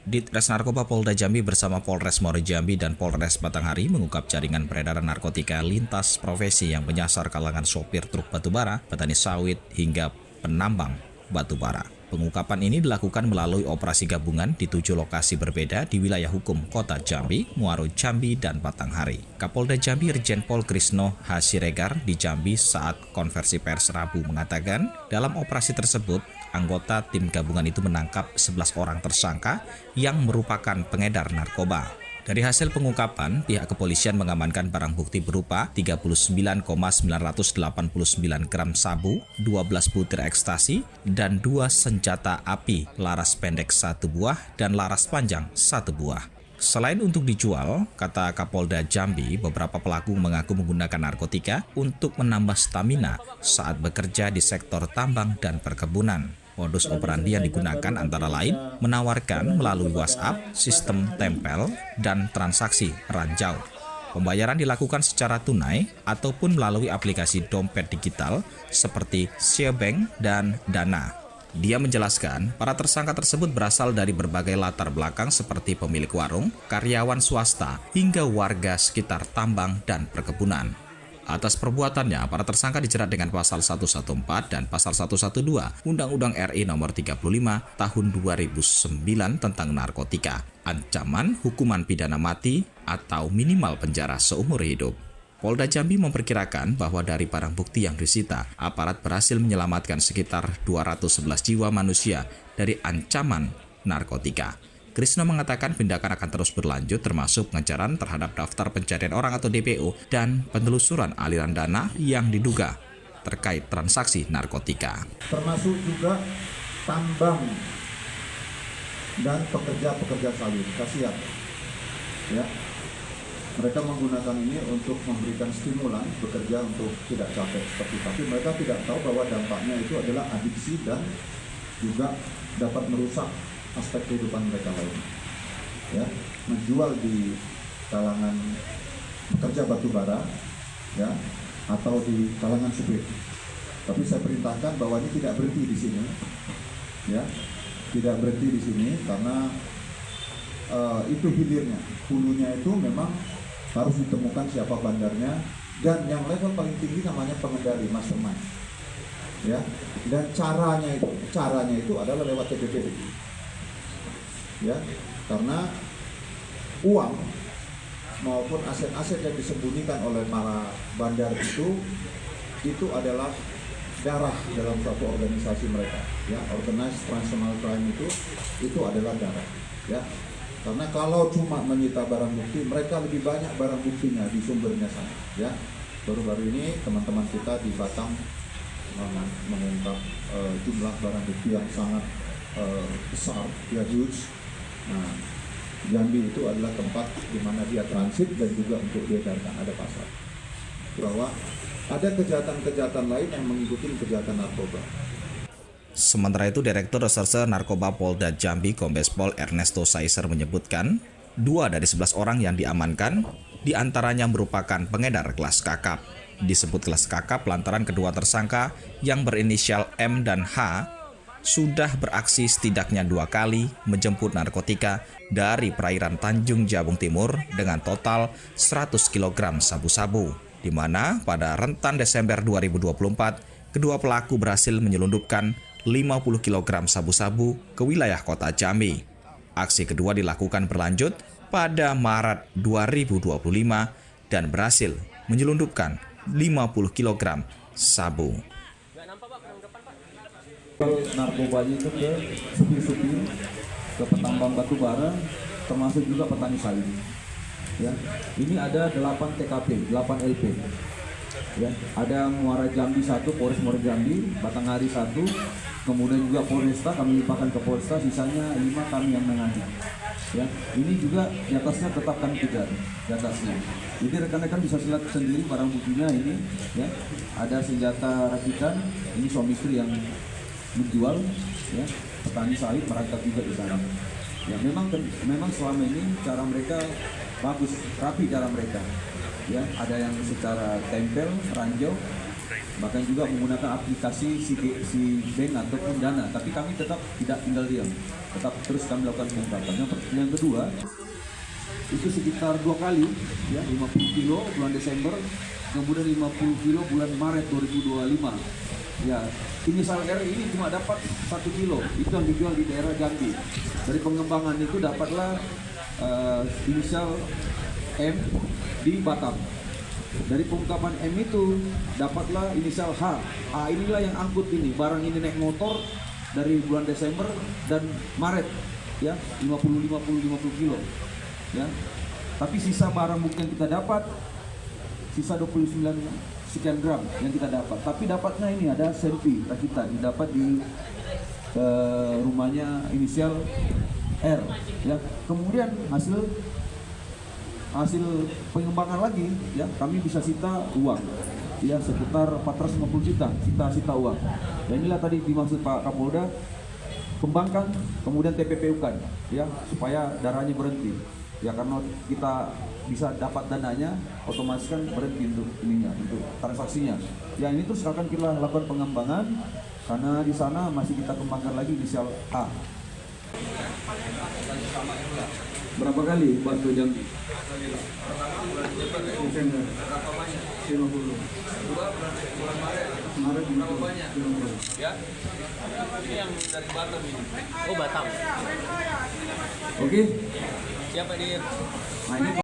Ditres Narkoba Polda Jambi bersama Polres Muaro Jambi dan Polres Batanghari mengungkap jaringan peredaran narkotika lintas profesi yang menyasar kalangan sopir truk batubara, petani sawit, hingga penambang batubara. Pengungkapan ini dilakukan melalui operasi gabungan di 7 lokasi berbeda di wilayah hukum Kota Jambi, Muaro Jambi, dan Batanghari. Kapolda Jambi Irjen Pol Krisno H. Siregar di Jambi saat konversi pers Rabu mengatakan, dalam operasi tersebut, anggota tim gabungan itu menangkap 11 orang tersangka yang merupakan pengedar narkoba. Dari hasil pengungkapan, pihak kepolisian mengamankan barang bukti berupa 39,989 gram sabu, 12 butir ekstasi, dan 2 senjata api, laras pendek 1 buah dan laras panjang 1 buah. Selain untuk dijual, kata Kapolda Jambi, beberapa pelaku mengaku menggunakan narkotika untuk menambah stamina saat bekerja di sektor tambang dan perkebunan. Modus operandi yang digunakan antara lain menawarkan melalui WhatsApp, sistem tempel, dan transaksi ranjau. Pembayaran dilakukan secara tunai ataupun melalui aplikasi dompet digital seperti Siobank dan Dana. Dia menjelaskan, para tersangka tersebut berasal dari berbagai latar belakang seperti pemilik warung, karyawan swasta, hingga warga sekitar tambang dan perkebunan. Atas perbuatannya, para tersangka dijerat dengan pasal 114 dan pasal 112 Undang-Undang RI Nomor 35 Tahun 2009 tentang narkotika, ancaman hukuman pidana mati atau minimal penjara seumur hidup. Polda Jambi memperkirakan bahwa dari barang bukti yang disita, aparat berhasil menyelamatkan sekitar 211 jiwa manusia dari ancaman narkotika. Krisno mengatakan tindakan akan terus berlanjut termasuk pengejaran terhadap daftar pencarian orang atau DPO dan penelusuran aliran dana yang diduga terkait transaksi narkotika. Termasuk juga tambang dan pekerja-pekerja sawit. Kasihan. Ya. Mereka menggunakan ini untuk memberikan stimulan bekerja untuk tidak capek seperti itu. Tapi mereka tidak tahu bahwa dampaknya itu adalah adiksi dan juga dapat merusak aspek kehidupan mereka lain, ya, menjual di kalangan pekerja batubara, ya, atau di kalangan supir. Tapi saya perintahkan bahwa ini tidak berhenti di sini, ya, tidak berhenti di sini karena itu hilirnya, hulunya itu memang harus ditemukan siapa bandarnya dan yang level paling tinggi namanya pengendali mastermind, ya, dan caranya itu adalah lewat TPP. Ya, karena uang maupun aset-aset yang disembunyikan oleh para bandar itu adalah darah dalam suatu organisasi mereka. Ya, organized transnational crime itu adalah darah. Ya, karena kalau cuma menyita barang bukti, mereka lebih banyak barang buktinya di sumbernya sana. Ya, baru-baru ini teman-teman kita di Batam mengungkap jumlah barang bukti yang sangat besar, ya, huge. Nah, Jambi itu adalah tempat di mana dia transit dan juga untuk diedarkan, ada pasar. Bahwa ada kejahatan-kejahatan lain yang mengikuti kejahatan narkoba. Sementara itu, Direktur Reserse Narkoba Polda Jambi Kombes Pol Ernesto Saiser menyebutkan, 2 dari 11 orang yang diamankan, diantaranya merupakan pengedar kelas kakap. Disebut kelas kakap lantaran kedua tersangka yang berinisial M dan H sudah beraksi setidaknya 2 kali menjemput narkotika dari perairan Tanjung Jabung Timur dengan total 100 kg sabu-sabu, di mana pada rentan Desember 2024, kedua pelaku berhasil menyelundupkan 50 kg sabu-sabu ke wilayah Kota Jambi. Aksi kedua dilakukan berlanjut pada Maret 2025 dan berhasil menyelundupkan 50 kg sabu. Narkobanya itu ke supir-supir, ke petambang batubara, termasuk juga petani sawit. Ya, ini ada 8 TKP, 8 LP. Ya, ada Muara Jambi 1, Polres Muara Jambi, Batanghari 1, kemudian juga Polresta kami limpahkan ke Polresta, sisanya 5 kami yang menangani. Ya, ini juga di atasnya tetap kami kejar, di atasnya. Jadi rekan-rekan bisa lihat sendiri barang buktinya ini, ya, ada senjata rakitan, ini suami istri yang menjual, ya, petani sawit merangkap juga di sana. Ya, memang selama ini cara mereka bagus, rapi cara mereka. Ya, ada yang secara tempel, ranjau, bahkan juga menggunakan aplikasi si bank ataupun Dana. Tapi kami tetap tidak tinggal diam, tetap terus kami lakukan pengungkapan. Yang kedua itu sekitar 2 kali, ya, 50 kilo bulan Desember, kemudian 50 kilo bulan Maret 2025. Ya, inisial R ini cuma dapat 1 kilo, itu yang dijual di daerah Jambi. Dari pengembangan itu dapatlah inisial M di Batam. Dari pengungkapan M itu dapatlah inisial H. H inilah yang angkut ini, barang ini naik motor dari bulan Desember dan Maret, ya, 50 kilo. Ya. Tapi sisa barang bukti yang kita dapat sisa 29 sekian gram yang kita dapat. Tapi dapatnya ini ada senpi rakitan didapat di rumahnya inisial R, ya. Kemudian hasil pengembangan lagi, ya, kami bisa sita uang, ya, sekitar 450 juta kita sita uang. Dan inilah tadi dimaksud Pak Kapolda, kembangkan kemudian TPP-kan, ya, supaya darahnya berhenti. Ya, karena kita bisa dapat dananya, otomatis kan berhenti untuk ininya, untuk transaksinya. Ya, ini terus akan kita lakukan pengembangan karena di sana masih kita kembangkan lagi inisial A. Berapa kali bantu Jambi? Desember 50. Maret berapa banyak? Ya, ini yang dari Batam ini. Oh, Batam. Oke. Siapa dia? Nah, ini